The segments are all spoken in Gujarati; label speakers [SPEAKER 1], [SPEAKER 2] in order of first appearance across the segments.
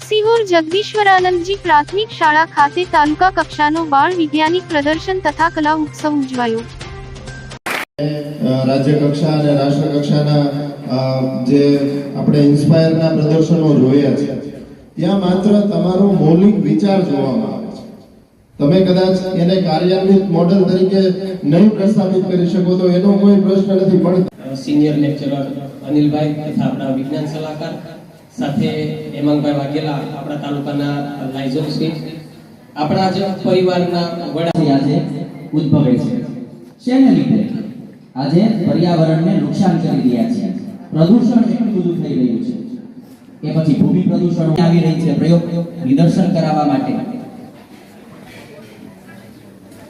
[SPEAKER 1] સિહોર જગદીશ્વરાનંદજી પ્રાથમિક શાળા ખાતે તાલુકા કક્ષાનો બાળ વૈજ્ઞાનિક પ્રદર્શન તથા કલા ઉત્સવ ઉજવાયો।
[SPEAKER 2] રાજ્ય કક્ષા અને રાષ્ટ્ર કક્ષાના જે આપણે ઇન્સ્પાયરના પ્રદર્શનો જોયા છે ત્યાં માત્ર તમારો મૌલિક વિચાર જોવામાં આવે છે। તમે કદાચ એને કાર્યાન્વિત મોડેલ તરીકે નહીં પ્રસ્થાપિત કરી શકો તો એનો કોઈ પ્રશ્ન નથી, પણ
[SPEAKER 3] સિનિયર લેક્ચરર અનિલભાઈ તથા આપણા વિજ્ઞાન સલાહકાર સાથે હેમાંગભાઈ વાઘેલા આપણા તાલુકાના લાયઝન સ્વીટ આપણા જ પરિવારના વડા
[SPEAKER 4] આજે ઉદ્ભવે છે। શેને લીધે આજે પર્યાવરણને નુકસાન કરી રહ્યા છે, પ્રદૂષણ એટલું બધું થઈ રહ્યું છે કે પછી ભૂમિ પ્રદૂષણ આવી રહી છે। પ્રયોગ નિદર્શન કરાવવા માટે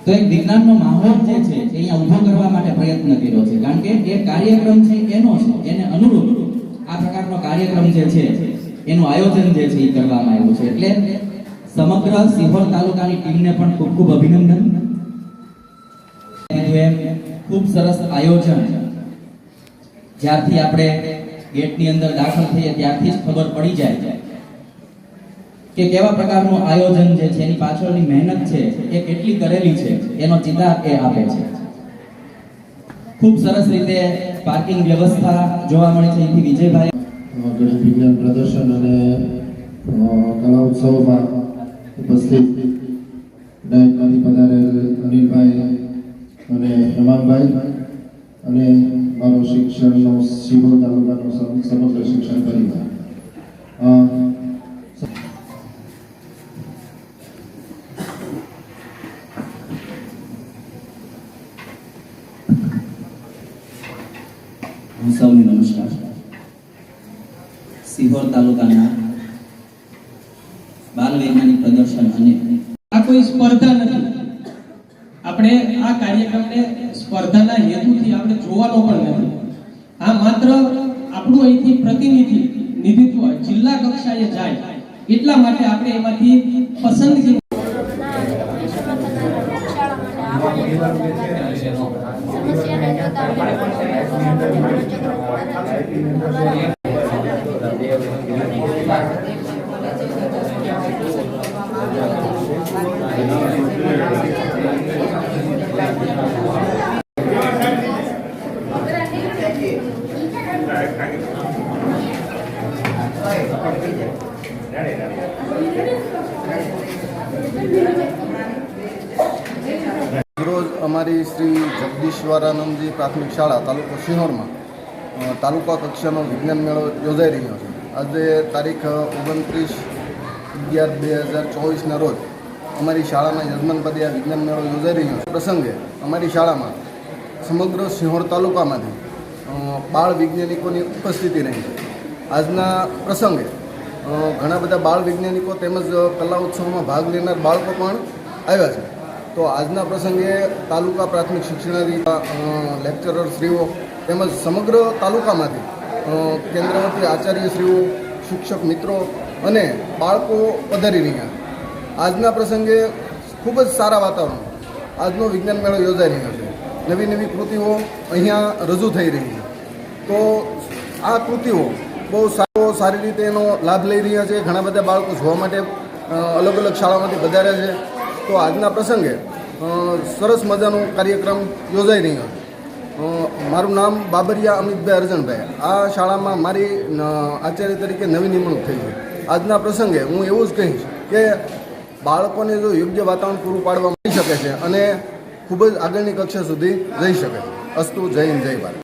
[SPEAKER 4] તો એક વિજ્ઞાનનો માહોલ જે છે એ અહીંયા ઊભો કરવા માટે પ્રયત્ન કર્યો છે, કારણ કે એ કાર્યક્રમ છે એનો છે, એને અનુરૂપ આ પ્રકારનો કાર્યક્રમ જે છે એનું આયોજન જે છે એ કરવામાં આવ્યું છે। એટલે સમગ્ર સિહોર તાલુકાની ટીમને પણ ખૂબ ખૂબ અભિનંદન। ખૂબ સરસ આયોજન, જ્યારથી આપણે ગેટની અંદર દાખલ થઈએ ત્યારથી જ ખબર પડી જાય કે કેવા પ્રકારનું આયોજન જે છે એની પાછળની મહેનત છે એ કેટલી કરેલી છે એનો ચિતાર એ આપે છે। ખૂબ સરસ રીતે પાર્કિંગ વ્યવસ્થા જોવા મળે છે। અહીંથી વિજયભાઈ
[SPEAKER 2] ગણિત વિજ્ઞાન પ્રદર્શન અને કલા ઉત્સવમાં ઉપસ્થિત ડાયટમાંથી પધારેલ અનિલભાઈ અને હેમાંગભાઈ અને મારો શિક્ષણનો સિહોર તાલુકાનો સમગ્ર શિક્ષણ પરિવાર,
[SPEAKER 4] સૌને નમસ્કાર। સિહોર તાલુકાના બાલ વૈજ્ઞાનિક પ્રદર્શન અને
[SPEAKER 3] આ કોઈ સ્પર્ધા નથી। આપણે આ કાર્યક્રમને સ્પર્ધાના હેતુથી આપણે જોવાનો પણ નથી। આ માત્ર આપણું અહીંથી પ્રતિનિધિત્વ જિલ્લા કક્ષાએ જાય એટલા માટે આપણે એમાંથી પસંદગી
[SPEAKER 2] રોજ અમારી શ્રી જગદીશ્વરાનંદજી પ્રાથમિક શાળા તાલુકો સિહોરમાં તાલુકા કક્ષાનો વિજ્ઞાન મેળો યોજાઈ રહ્યો છે। આજે તારીખ 29/11/2024ના રોજ અમારી શાળાના યજમાનપદે આ વિજ્ઞાન મેળો યોજાઈ રહ્યો છે। પ્રસંગે અમારી શાળામાં સમગ્ર સિહોર તાલુકામાંથી બાળ વૈજ્ઞાનિકોની ઉપસ્થિતિ રહી છે। આજના પ્રસંગે ઘણા બધા બાળ વૈજ્ઞાનિકો તેમજ કલા ઉત્સવમાં ભાગ લેનાર બાળકો પણ આવ્યા છે। તો આજના પ્રસંગે તાલુકા પ્રાથમિક શિક્ષણાધિકારી લેક્ચરર શ્રીઓ તેમજ સમગ્ર તાલુકામાંથી કેન્દ્રવર્તી આચાર્યશ્રીઓ, શિક્ષક મિત્રો અને બાળકો પધારી રહ્યા। આજના પ્રસંગે ખૂબ જ સારા વાતાવરણ આજનો વિજ્ઞાન મેળો યોજાઈ રહ્યો છે। નવી નવી કૃતિઓ અહીંયા રજૂ થઈ રહી છે। તો આ કૃતિઓ બહુ સારી રીતે એનો લાભ લઈ રહ્યા છે। ઘણા બધા બાળકો જોવા માટે અલગ અલગ શાળામાંથી પધાર્યા છે। તો આજના પ્રસંગે સરસ મજાનો કાર્યક્રમ યોજાઈ રહ્યો છે। મારું નામ બાબરિયા અમિતભાઈ અરજણભાઈ, આ શાળામાં મારી આચાર્ય તરીકે નવી નિમણૂક થઈ છે। આજના પ્રસંગે હું એવું જ કહીશ કે બાળકોને જો યોગ્ય વાતાવરણ પૂરું પાડવા મળી શકે છે અને ખૂબ જ આગળની કક્ષા સુધી જઈ શકે છે। અસ્તુ, જય હિન્દ, જય ભારત।